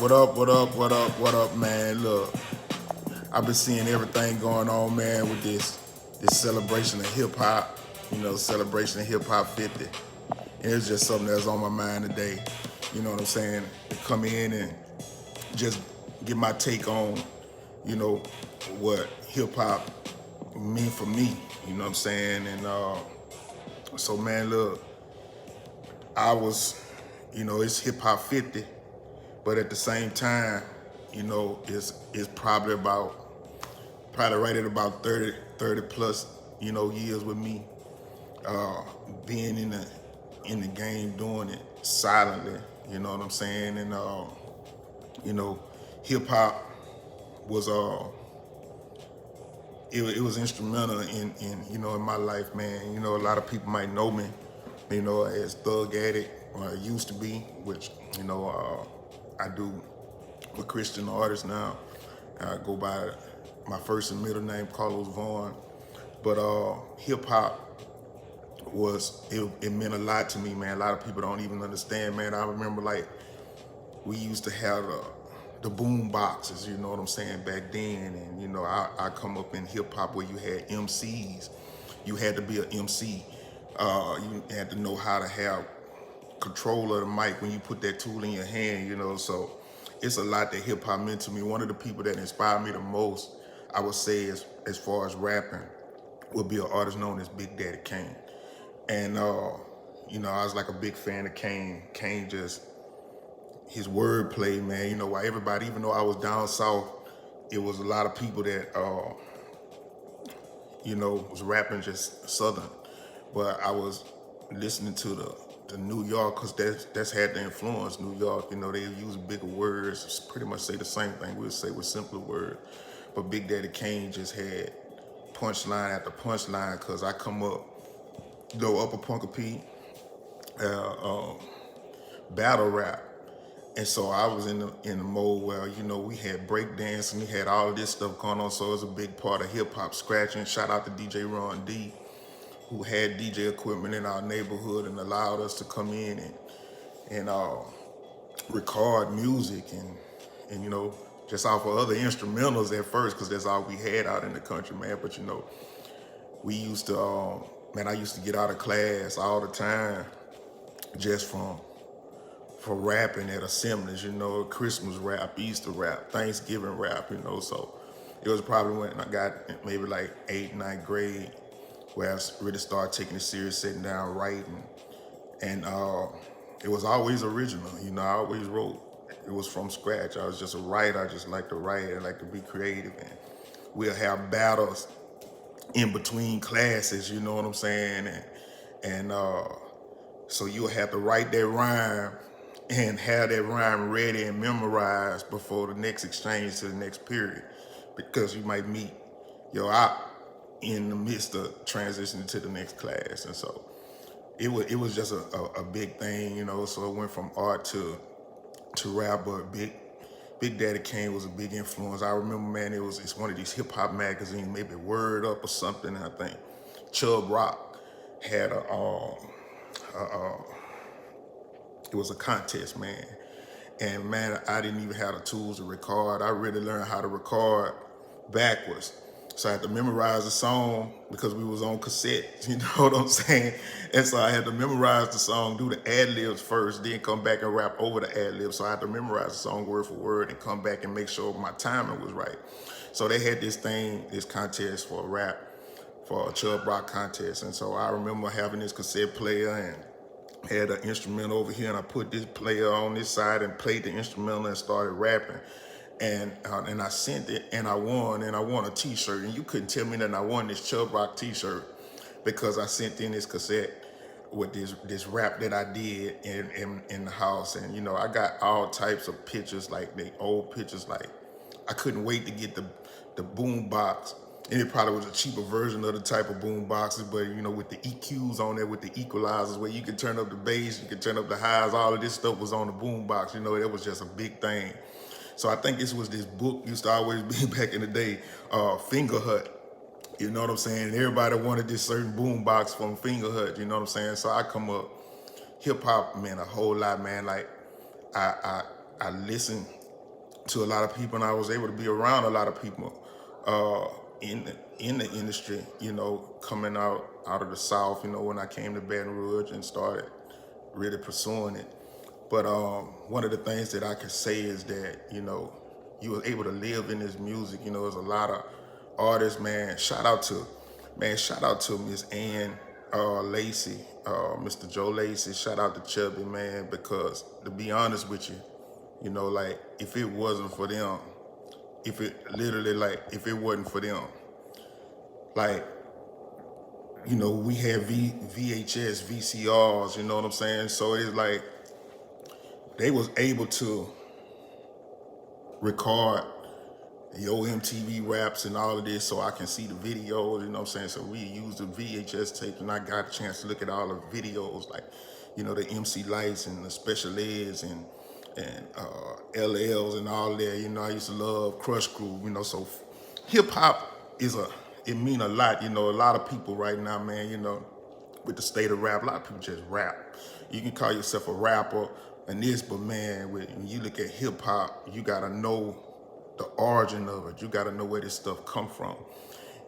What up, what up, what up, what up, man? Look, I've been seeing everything going on, man, with this celebration of hip hop, celebration of hip hop 50. And it's just something that's on my mind today. You know what I'm saying? To come in and just get my take on, you know, what hip hop mean for me. You know what I'm saying? And so man, look, I was, it's hip hop 50, but at the same time, it's probably right at about 30 plus, years with me, being in the game, doing it silently. You know what I'm saying? And you know, hip hop was it was instrumental in my life, man. A lot of people might know me, as Thug Addict, or I used to be, which I do a Christian artist now. I go by my first and middle name, Carlos Vaughn. But hip hop it meant a lot to me, man. A lot of people don't even understand, man. I remember like we used to have the boom boxes, you know what I'm saying, back then. And I come up in hip hop where you had MCs. You had to be an MC. You had to know how to have control of the mic when you put that tool in your hand, so it's a lot that hip hop meant to me. One of the people that inspired me the most, I would say, as far as rapping, would be an artist known as Big Daddy Kane. And I was like a big fan of Kane. Kane, just his wordplay, man. Why everybody, even though I was down south, it was a lot of people that was rapping just southern, but I was listening to the New York, because that's had the influence. New York, they use bigger words, pretty much say the same thing we'll say with simpler words. But Big Daddy Kane just had punchline after punchline, because I come up, Upper Punker P, battle rap. And so I was in the mode where, we had breakdance and we had all of this stuff going on. So it was a big part of hip hop scratching. Shout out to DJ Ron D, who had DJ equipment in our neighborhood and allowed us to come in and record music and just off of other instrumentals at first, because that's all we had out in the country, man. But we used to, I used to get out of class all the time just for rapping at assemblies, Christmas rap, Easter rap, Thanksgiving rap, so it was probably when I got maybe like 8th, 9th grade where I really started taking it serious, sitting down, writing. And it was always original, I always wrote. It was from scratch. I was just a writer. I just like to write. I like to be creative. And we'll have battles in between classes, you know what I'm saying? And so you'll have to write that rhyme and have that rhyme ready and memorized before the next exchange to the next period, because you might meet your op in the midst of transitioning to the next class. And so it was just a big thing, so it went from art to rap. But Big Daddy Kane was a big influence. I remember, man, it's one of these hip hop magazines, maybe Word Up or something. I think Chubb Rock had it was a contest, man. And man, I didn't even have the tools to record. I really learned how to record backwards. So I had to memorize the song because we was on cassette, you know what I'm saying? And so I had to memorize the song, do the ad-libs first, then come back and rap over the ad-libs. So I had to memorize the song word for word and come back and make sure my timing was right. So they had this contest for a rap, for a Chubb Rock contest. And so I remember having this cassette player and had an instrumental over here, and I put this player on this side and played the instrumental and started rapping. And I sent it, and I won a T-shirt. And you couldn't tell me that I won this Chubb Rock T-shirt, because I sent in this cassette with this rap that I did in the house. And I got all types of pictures, like the old pictures. Like I couldn't wait to get the boom box. And it probably was a cheaper version of the type of boom boxes, but with the EQs on there, with the equalizers, where you can turn up the bass, you can turn up the highs, all of this stuff was on the boom box. It was just a big thing. So I think this book used to always be back in the day, Finger Hut. You know what I'm saying? Everybody wanted this certain boom box from Finger Hut, you know what I'm saying? So I come up, hip hop, man, a whole lot, man. Like I listen to a lot of people, and I was able to be around a lot of people in the industry, you know, coming out of the South, you know, when I came to Baton Rouge and started really pursuing it. But one of the things that I could say is that, you know, you were able to live in this music. You know, there's a lot of artists, man. Shout out to Miss Ann Lacey, Mr. Joe Lacey. Shout out to Chubby, man, because to be honest with you, you know, like if it wasn't for them, if it wasn't for them, like, you know, we had VHS, VCRs, you know what I'm saying? So it's like they was able to record yo MTV raps and all of this so I can see the videos, you know what I'm saying? So we used the VHS tape and I got a chance to look at all the videos, like, you know, the MC Lights and the Special Eds and LLs and all that. You know, I used to love Crush Groove, you know, so hip hop it mean a lot, you know. A lot of people right now, man, you know, with the state of rap, a lot of people just rap. You can call yourself a rapper and this, but man, when you look at hip hop, you gotta know the origin of it. You gotta know where this stuff come from.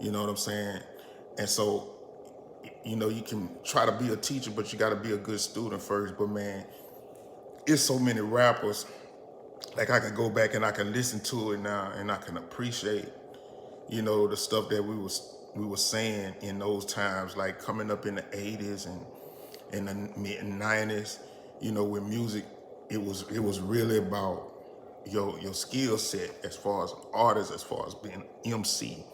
You know what I'm saying? And so, you know, you can try to be a teacher, but you gotta be a good student first. But man, it's so many rappers, like I can go back and I can listen to it now and I can appreciate, you know, the stuff that we were saying in those times, like coming up in the 80s and in the mid 90s, you know, with music, it was really about your skill set as far as an artist, as far as being MC,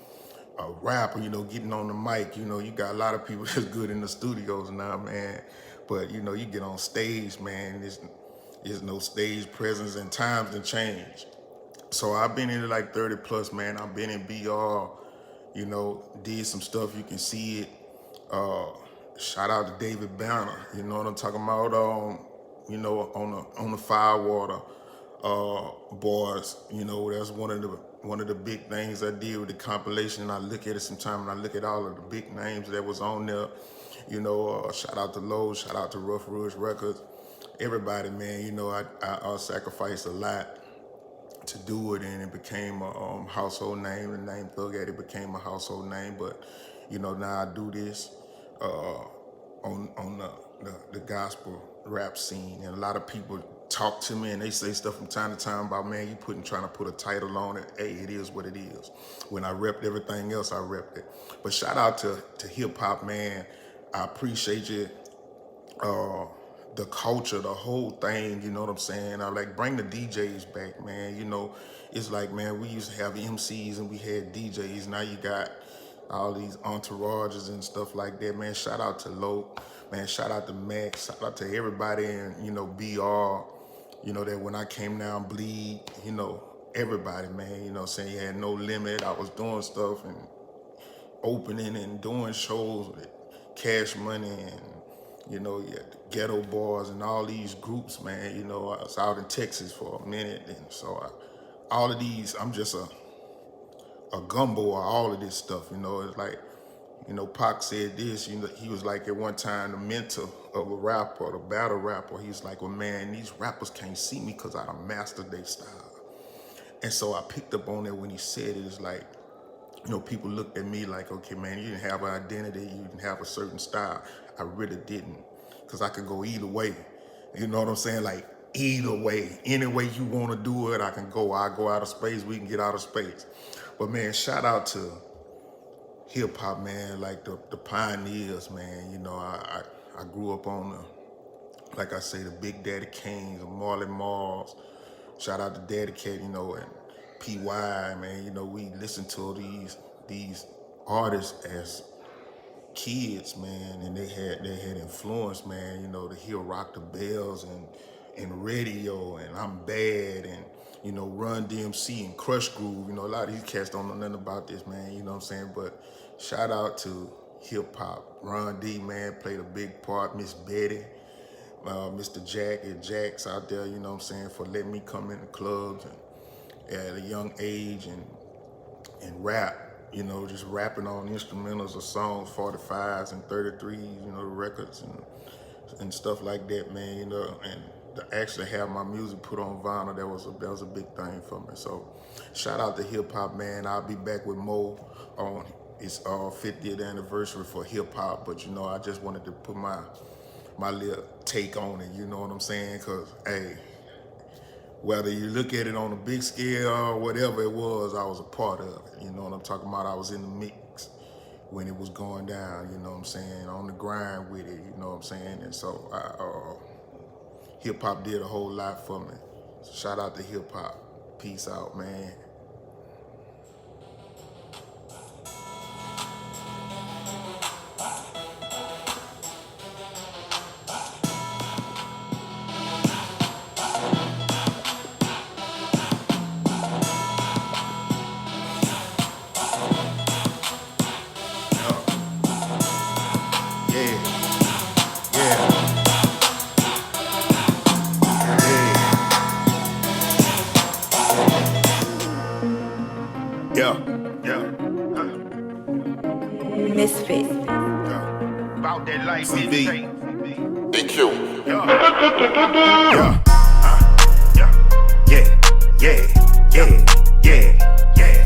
a rapper, you know, getting on the mic. You know, you got a lot of people that's good in the studios now, man. But you know, you get on stage, man, there's no stage presence and times have changed. So I've been in it like 30 plus, man. I've been in BR, you know, did some stuff, you can see it. Uh, Shout out to David Banner, you know what I'm talking about? You know, on the Firewater boys, you know, that's one of the big things I did with the compilation. I look at it sometime and I look at all of the big names that was on there. You know, shout out to Lowe's, shout out to Rough Rouge Records, everybody, man. You know, I sacrificed a lot to do it, and it became a household name. The name Thug Addict became a household name. But you know, now I do this on the gospel rap scene, and a lot of people talk to me and they say stuff from time to time about, man, you trying to put a title on it. Hey, it is what it is. When I repped everything else, I repped it. But shout out to hip hop, man. I appreciate you. The culture, the whole thing, you know what I'm saying? I like bring the DJs back, man. You know, it's like, man, we used to have MCs and we had DJs. Now you got all these entourages and stuff like that, man. Shout out to Loke, man. Shout out to Max. Shout out to everybody in, you know, BR. You know, that when I came down, Bleed, you know, everybody, man. You know, saying you had no limit. I was doing stuff and opening and doing shows with Cash Money and, you know, yeah, the Ghetto Boys and all these groups, man. You know, I was out in Texas for a minute, and so all of these, I'm just a gumbo of all of this stuff. You know, it's like, you know, Pac said this. You know, he was like at one time the mentor of a rapper, the battle rapper. He's like, well, man, these rappers can't see me because I done mastered their style. And so I picked up on that when he said it. It's like, you know, people looked at me like, okay, man, you didn't have an identity, you didn't have a certain style. I really didn't, because I could go either way. You know what I'm saying? Like, either way, any way you want to do it, I can go. I go out of space, we can get out of space. But man, shout out to hip hop, man, like the pioneers, man. You know, I grew up on like I say, the Big Daddy Kanes, Marley Marls. Shout out to Daddy Cat, you know, and PY, man. You know, we listened to these artists as kids, man, and they had influence, man. You know, to hear Rock the Bells and Radio and I'm Bad and, you know, Run DMC and Crush Groove. You know, a lot of these cats don't know nothing about this, man. You know what I'm saying? But shout out to hip hop. Ron D, man, played a big part. Miss Betty. Mr. Jack and Jax out there, you know what I'm saying, for letting me come into clubs and at a young age and rap, you know, just rapping on instrumentals or songs, 45s and 33s, you know, records and stuff like that, man, you know, and to actually have my music put on vinyl, that was a big thing for me. So shout out to hip hop, man. I'll be back with Mo on his 50th anniversary for hip hop, but you know, I just wanted to put my little take on it, you know what I'm saying? Cause hey, whether you look at it on a big scale or whatever it was, I was a part of it. You know what I'm talking about? I was in the mix when it was going down, you know what I'm saying? On the grind with it, you know what I'm saying? And so hip hop did a whole lot for me. So shout out to hip hop. Peace out, man. Misfit. About that life, CB. EQ. Yeah. Yeah, yeah, yeah, yeah.